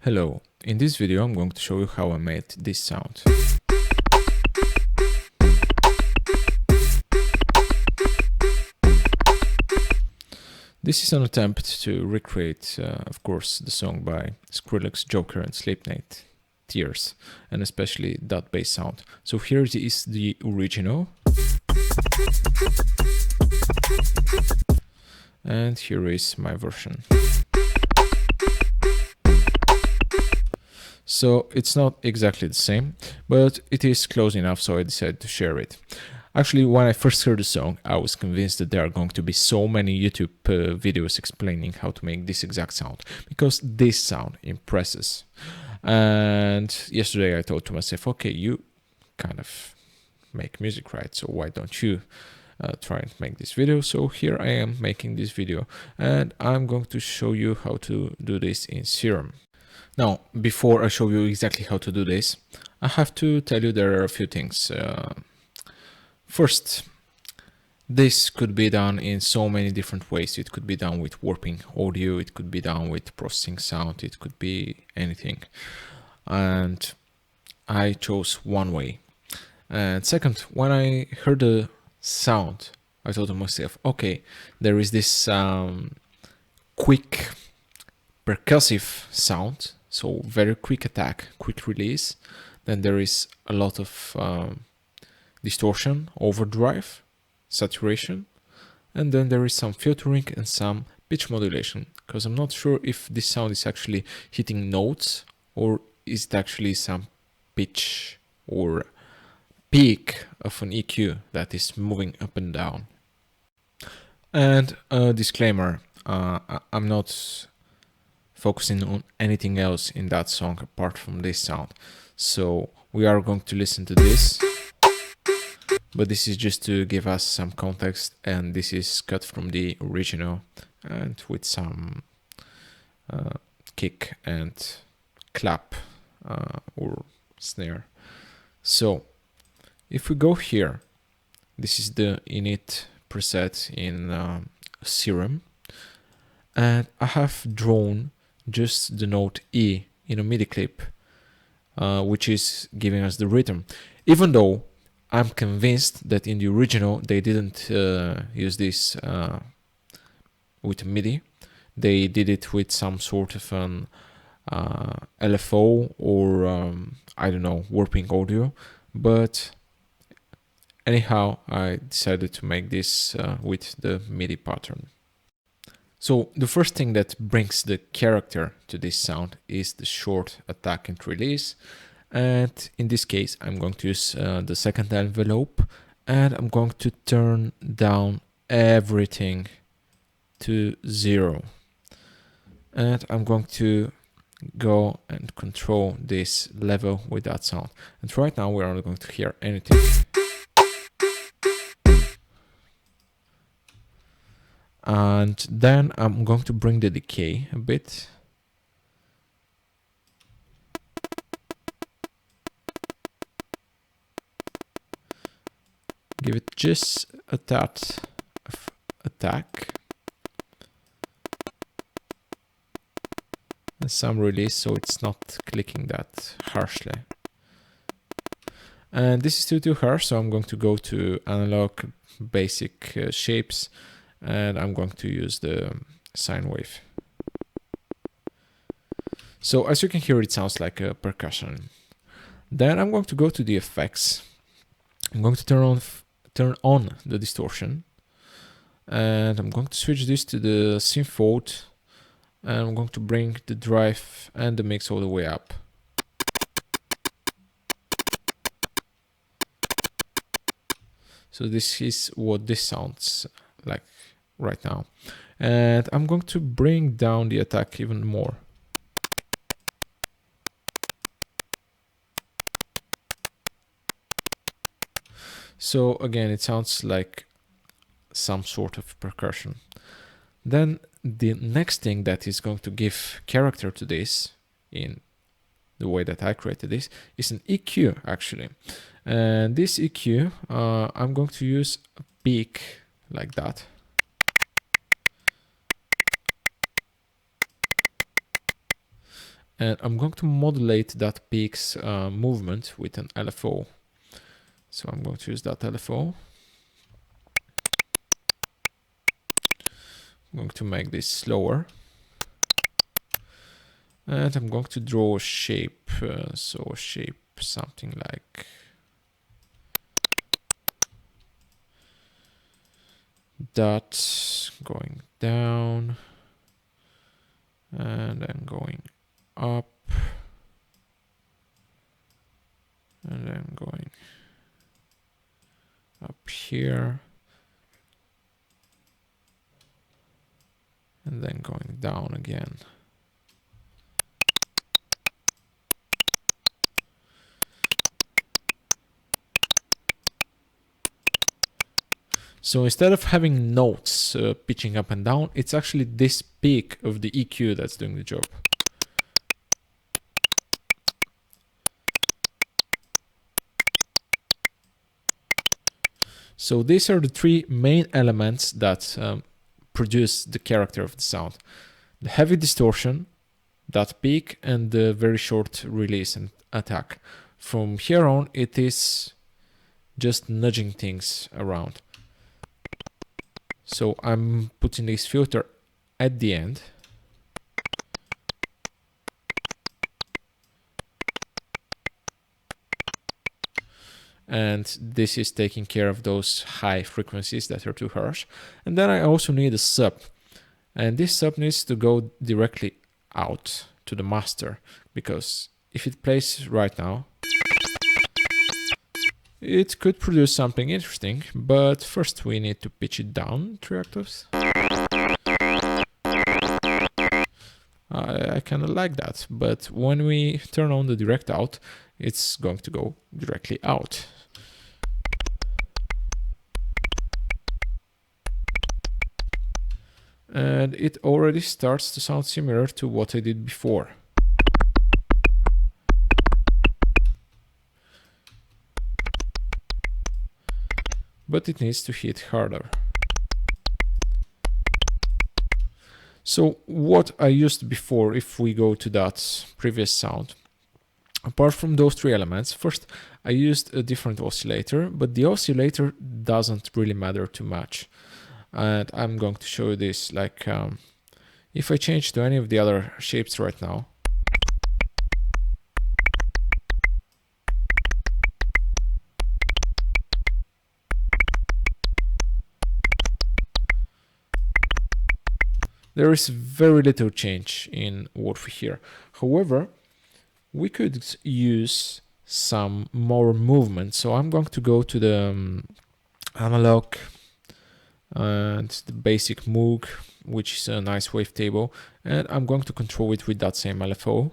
Hello, in this video I'm going to show you how I made this sound. This is an attempt to recreate, of course, the song by Skrillex, Joker and Sleepnet, Tears, and especially that bass sound. So here is the original. And here is my version. So it's not exactly the same, but it is close enough, so I decided to share it. Actually, when I first heard the song, I was convinced that there are going to be so many YouTube videos explaining how to make this exact sound, because this sound impresses. And yesterday I thought to myself, okay, you kind of make music, right? So why don't you try and make this video? So here I am making this video, and I'm going to show you how to do this in Serum. Now, before I show you exactly how to do this, I have to tell you there are a few things. First, this could be done in so many different ways. It could be done with warping audio, it could be done with processing sound, it could be anything. And I chose one way. And second, when I heard the sound, I thought to myself, okay, there is this quick percussive sound, so very quick attack, quick release. Then there is a lot of distortion, overdrive, saturation, and then there is some filtering and some pitch modulation, because I'm not sure if this sound is actually hitting notes or is it actually some pitch or peak of an EQ that is moving up and down. And a disclaimer, I'm not focusing on anything else in that song apart from this sound. So we are going to listen to this, but this is just to give us some context, and this is cut from the original and with some kick and clap or snare. So if we go here, this is the init preset in Serum, and I have drawn just the note E in a MIDI clip, which is giving us the rhythm, even though I'm convinced that in the original they didn't use this with MIDI. They did it with some sort of an LFO or I don't know, warping audio. But anyhow, I decided to make this with the MIDI pattern. So the first thing that brings the character to this sound is the short attack and release. And in this case, I'm going to use the second envelope, and I'm going to turn down everything to 0. And I'm going to go and control this level with that sound. And right now we're not going to hear anything. And then I'm going to bring the decay a bit. Give it just a tad of attack. And some release, so it's not clicking that harshly. And this is still too harsh, so I'm going to go to analog basic shapes, and I'm going to use the sine wave. So as you can hear, it sounds like a percussion. Then I'm going to go to the effects. I'm going to turn on the distortion, and I'm going to switch this to the synth mode, and I'm going to bring the drive and the mix all the way up. So this is what this sounds like right now. And I'm going to bring down the attack even more. So again, it sounds like some sort of percussion. Then the next thing that is going to give character to this, in the way that I created this, is an EQ actually. And this EQ, I'm going to use a peak like that. And I'm going to modulate that peak's movement with an LFO. So I'm going to use that LFO. I'm going to make this slower. And I'm going to draw a shape. So a shape something like that, going down and then going up and then going up here and then going down again. So instead of having notes pitching up and down, it's actually this peak of the EQ that's doing the job. So these are the three main elements that produce the character of the sound. The heavy distortion, that peak, and the very short release and attack. From here on, it is just nudging things around. So I'm putting this filter at the end. And this is taking care of those high frequencies that are too harsh. And then I also need a sub. And this sub needs to go directly out to the master, because if it plays right now, it could produce something interesting, but first we need to pitch it down 3 octaves. I kind of like that, but when we turn on the direct out, it's going to go directly out. And it already starts to sound similar to what I did before. But it needs to hit harder. So what I used before, if we go to that previous sound, apart from those three elements, first I used a different oscillator, but the oscillator doesn't really matter too much. And I'm going to show you this, like if I change to any of the other shapes right now, there is very little change in what we hear. However, we could use some more movement. So I'm going to go to the analog and the basic Moog, which is a nice wavetable, and I'm going to control it with that same LFO.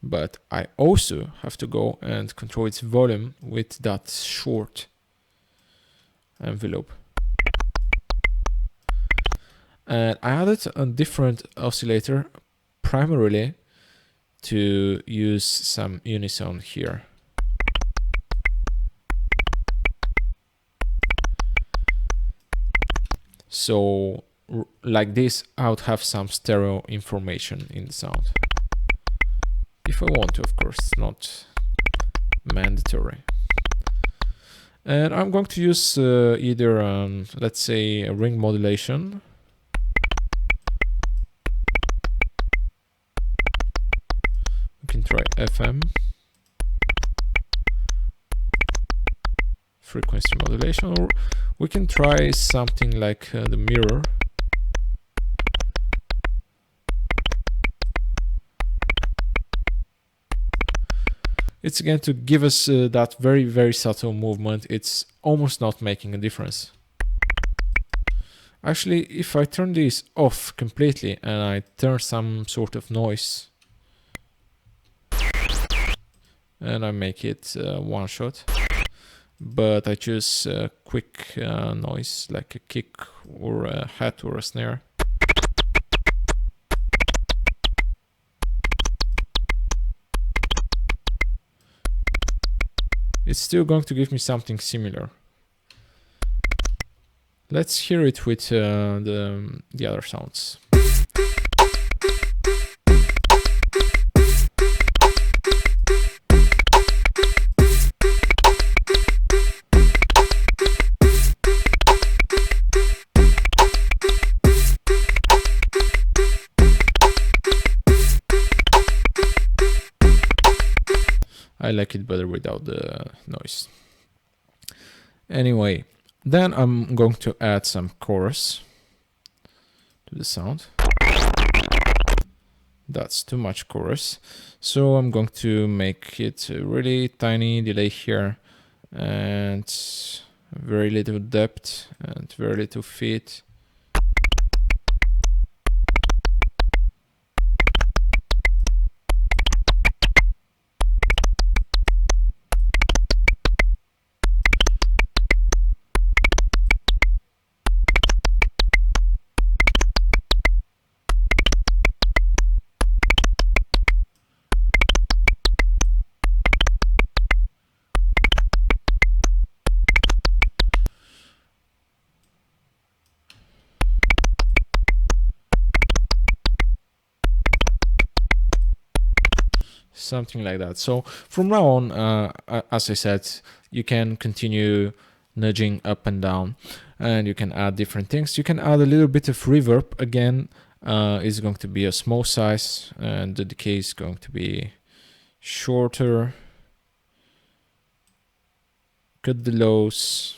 But I also have to go and control its volume with that short envelope. And I added a different oscillator primarily to use some unison here. So like this, I would have some stereo information in the sound. If I want to, of course, it's not mandatory. And I'm going to use either, let's say, a ring modulation. We can try FM. Frequency modulation, or we can try something like the mirror. It's again to give us that very, very subtle movement. It's almost not making a difference. Actually, if I turn this off completely and I turn some sort of noise and I make it one shot, but I choose a quick noise like a kick or a hat or a snare. It's still going to give me something similar. Let's hear it with the other sounds. I like it better without the noise. Anyway, then I'm going to add some chorus to the sound. That's too much chorus. So I'm going to make it a really tiny delay here and very little depth and very little feed. Something like that. So from now on, as I said, you can continue nudging up and down, and you can add different things. You can add a little bit of reverb. Again, it's going to be a small size, and the decay is going to be shorter. Cut the lows.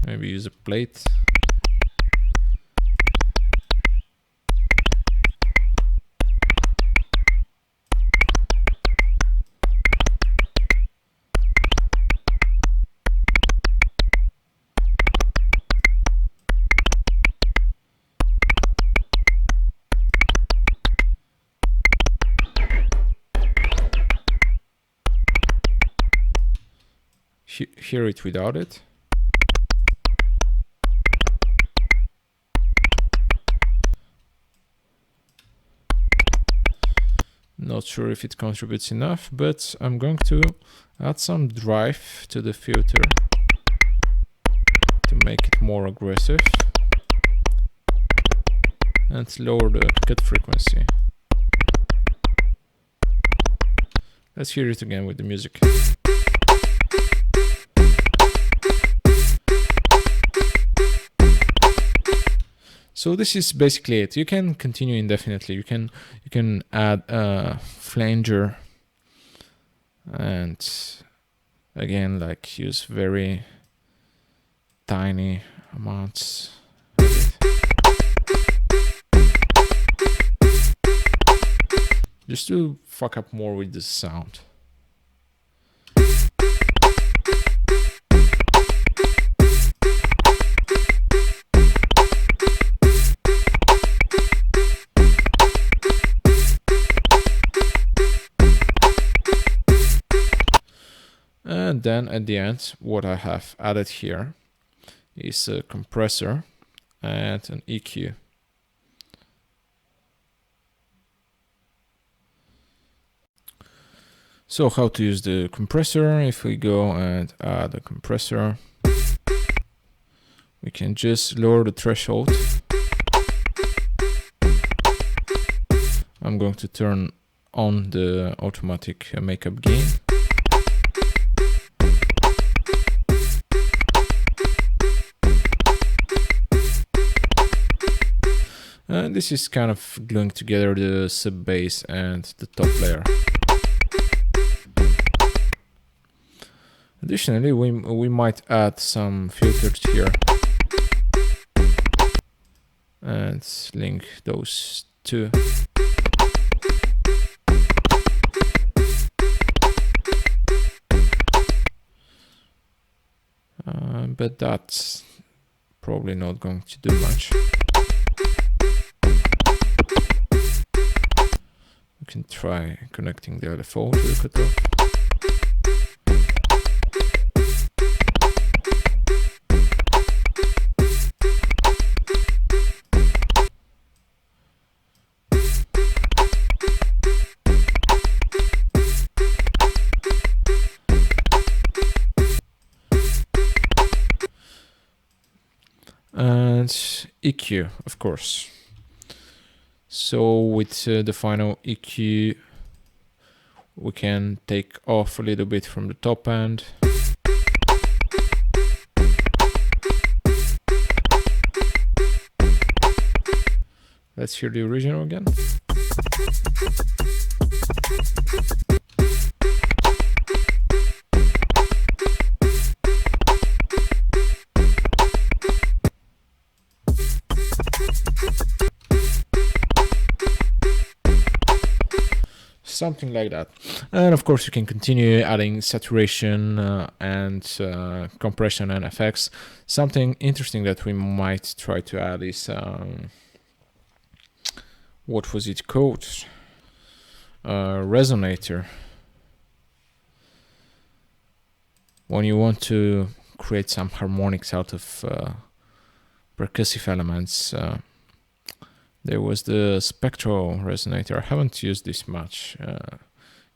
Maybe use a plate. Hear it without it. Not sure if it contributes enough, but I'm going to add some drive to the filter to make it more aggressive and lower the cut frequency. Let's hear it again with the music. So this is basically it. You can continue indefinitely. You can add a flanger and again like use very tiny amounts of it. Just to fuck up more with the sound. And then at the end, what I have added here is a compressor and an EQ. So how to use the compressor? If we go and add a compressor, we can just lower the threshold. I'm going to turn on the automatic makeup gain. And this is kind of gluing together the sub bass and the top layer. Additionally, we might add some filters here and link those two. But that's probably not going to do much. We can try connecting the LFO to the cutoff. And EQ, of course. So with the final EQ, we can take off a little bit from the top end. Let's hear the original again. Something like that. And of course you can continue adding saturation and compression and effects. Something interesting that we might try to add is what was it called? Resonator. When you want to create some harmonics out of percussive elements, there was the spectral resonator. I haven't used this much.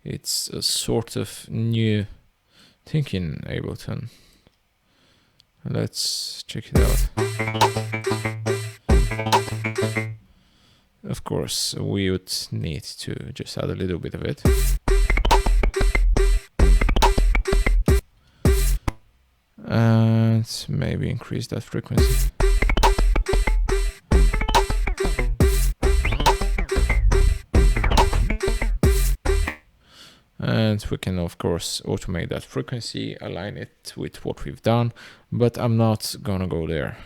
It's a sort of new thing in Ableton. Let's check it out. Of course, we would need to just add a little bit of it. And maybe increase that frequency. And we can of course automate that frequency, align it with what we've done, but I'm not gonna go there.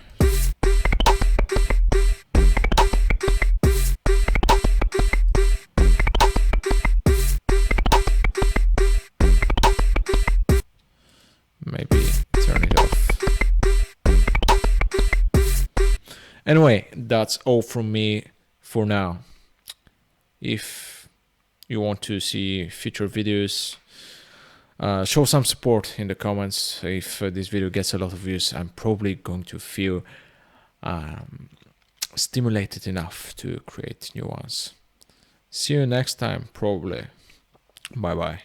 Maybe turn it off. Anyway, that's all from me for now. If you want to see future videos, show some support in the comments. If this video gets a lot of views, I'm probably going to feel stimulated enough to create new ones. See you next time, probably. Bye bye.